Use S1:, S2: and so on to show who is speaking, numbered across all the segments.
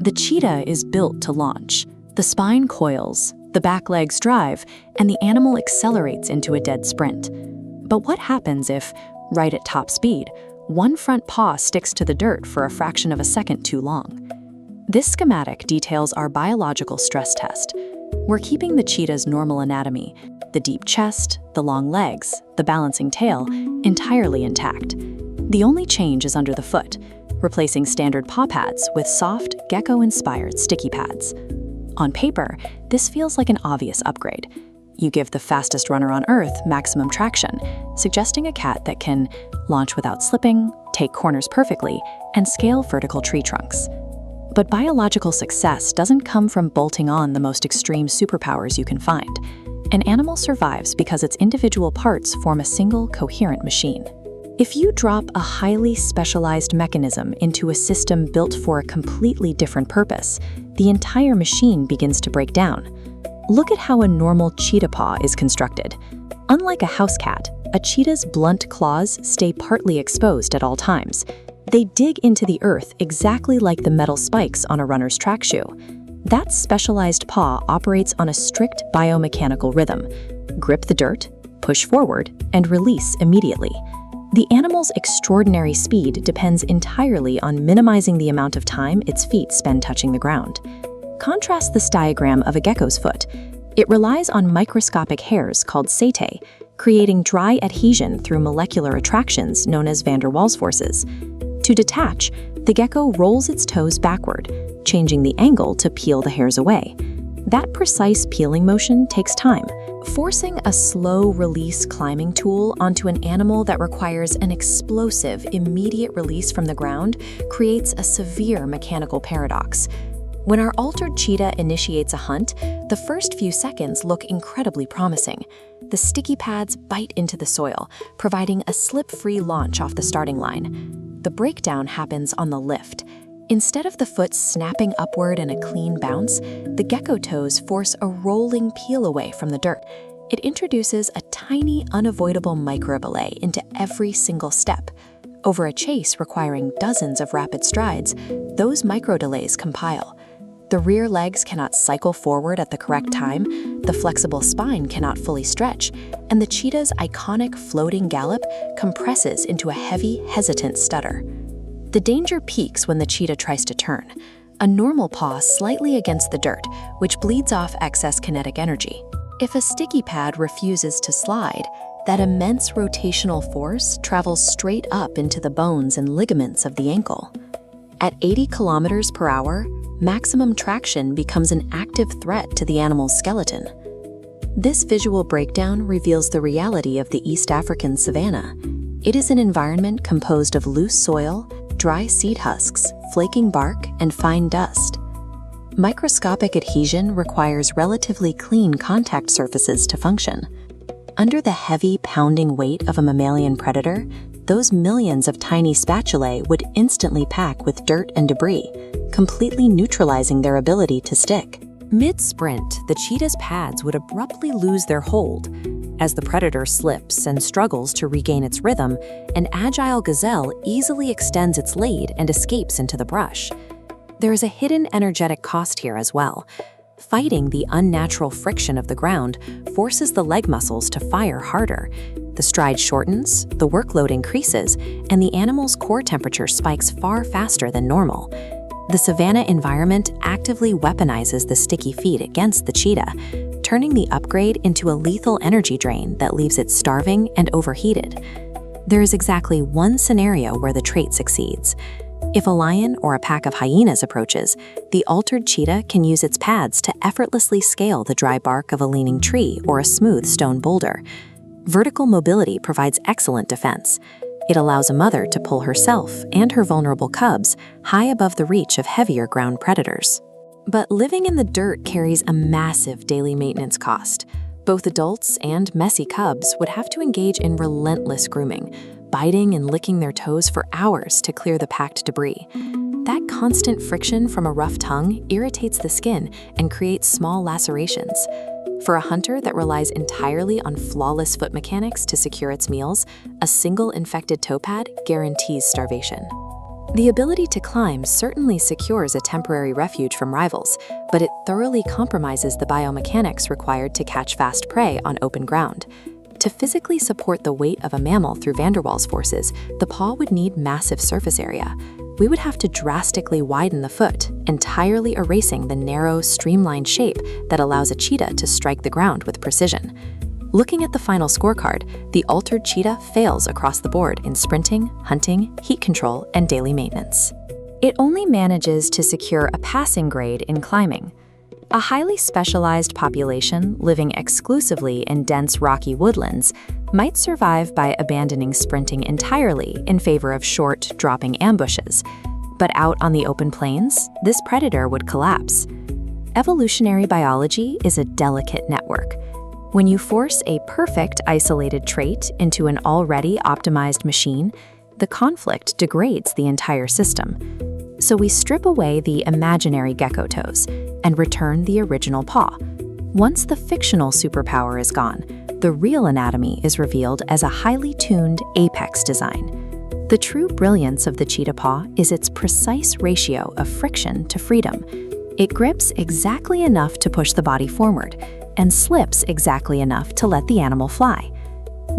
S1: The cheetah is built to launch. The spine coils, the back legs drive, and the animal accelerates into a dead sprint. But what happens if, right at top speed, one front paw sticks to the dirt for a fraction of a second too long? This schematic details our biological stress test. We're keeping the cheetah's normal anatomy, the deep chest, the long legs, the balancing tail, entirely intact. The only change is under the foot, replacing standard paw pads with soft, Gecko-inspired sticky pads. On paper, this feels like an obvious upgrade. You give the fastest runner on Earth maximum traction, suggesting a cat that can launch without slipping, take corners perfectly, and scale vertical tree trunks. But biological success doesn't come from bolting on the most extreme superpowers you can find. An animal survives because its individual parts form a single, coherent machine. If you drop a highly specialized mechanism into a system built for a completely different purpose, the entire machine begins to break down. Look at how a normal cheetah paw is constructed. Unlike a house cat, a cheetah's blunt claws stay partly exposed at all times. They dig into the earth exactly like the metal spikes on a runner's track shoe. That specialized paw operates on a strict biomechanical rhythm. Grip the dirt, push forward, and release immediately. The animal's extraordinary speed depends entirely on minimizing the amount of time its feet spend touching the ground. Contrast this diagram of a gecko's foot. It relies on microscopic hairs called setae, creating dry adhesion through molecular attractions known as van der Waals forces. To detach, the gecko rolls its toes backward, changing the angle to peel the hairs away. That precise peeling motion takes time. Forcing a slow-release climbing tool onto an animal that requires an explosive, immediate release from the ground creates a severe mechanical paradox. When our altered cheetah initiates a hunt, the first few seconds look incredibly promising. The sticky pads bite into the soil, providing a slip-free launch off the starting line. The breakdown happens on the lift. Instead of the foot snapping upward in a clean bounce, the gecko toes force a rolling peel away from the dirt. It introduces a tiny, unavoidable micro-belay into every single step. Over a chase requiring dozens of rapid strides, those micro-delays compile. The rear legs cannot cycle forward at the correct time, the flexible spine cannot fully stretch, and the cheetah's iconic floating gallop compresses into a heavy, hesitant stutter. The danger peaks when the cheetah tries to turn, a normal paw slightly against the dirt, which bleeds off excess kinetic energy. If a sticky pad refuses to slide, that immense rotational force travels straight up into the bones and ligaments of the ankle. At 80 kilometers per hour, maximum traction becomes an active threat to the animal's skeleton. This visual breakdown reveals the reality of the East African savanna. It is an environment composed of loose soil, dry seed husks, flaking bark, and fine dust. Microscopic adhesion requires relatively clean contact surfaces to function. Under the heavy, pounding weight of a mammalian predator, those millions of tiny spatulae would instantly pack with dirt and debris, completely neutralizing their ability to stick. Mid-sprint, the cheetah's pads would abruptly lose their hold. As the predator slips and struggles to regain its rhythm, an agile gazelle easily extends its lead and escapes into the brush. There is a hidden energetic cost here as well. Fighting the unnatural friction of the ground forces the leg muscles to fire harder. The stride shortens, the workload increases, and the animal's core temperature spikes far faster than normal. The savanna environment actively weaponizes the sticky feet against the cheetah, turning the upgrade into a lethal energy drain that leaves it starving and overheated. There is exactly one scenario where the trait succeeds. If a lion or a pack of hyenas approaches, the altered cheetah can use its pads to effortlessly scale the dry bark of a leaning tree or a smooth stone boulder. Vertical mobility provides excellent defense. It allows a mother to pull herself and her vulnerable cubs high above the reach of heavier ground predators. But living in the dirt carries a massive daily maintenance cost. Both adults and messy cubs would have to engage in relentless grooming, biting and licking their toes for hours to clear the packed debris. That constant friction from a rough tongue irritates the skin and creates small lacerations. For a hunter that relies entirely on flawless foot mechanics to secure its meals, a single infected toe pad guarantees starvation. The ability to climb certainly secures a temporary refuge from rivals, but it thoroughly compromises the biomechanics required to catch fast prey on open ground. To physically support the weight of a mammal through van der Waals forces, the paw would need massive surface area. We would have to drastically widen the foot, entirely erasing the narrow, streamlined shape that allows a cheetah to strike the ground with precision. Looking at the final scorecard, the altered cheetah fails across the board in sprinting, hunting, heat control, and daily maintenance. It only manages to secure a passing grade in climbing. A highly specialized population living exclusively in dense rocky woodlands might survive by abandoning sprinting entirely in favor of short, dropping ambushes. But out on the open plains, this predator would collapse. Evolutionary biology is a delicate network. When you force a perfect isolated trait into an already optimized machine, the conflict degrades the entire system. So we strip away the imaginary gecko toes and return the original paw. Once the fictional superpower is gone, the real anatomy is revealed as a highly tuned apex design. The true brilliance of the cheetah paw is its precise ratio of friction to freedom. It grips exactly enough to push the body forward and slips exactly enough to let the animal fly.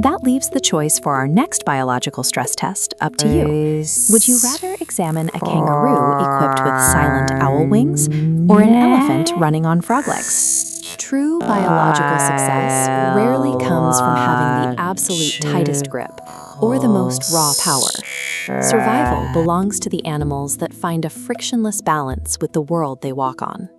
S1: That leaves the choice for our next biological stress test up to you. Would you rather examine a kangaroo equipped with silent owl wings or an elephant running on frog legs? True biological success rarely comes from having the absolute tightest grip or the most raw power. Survival belongs to the animals that find a frictionless balance with the world they walk on.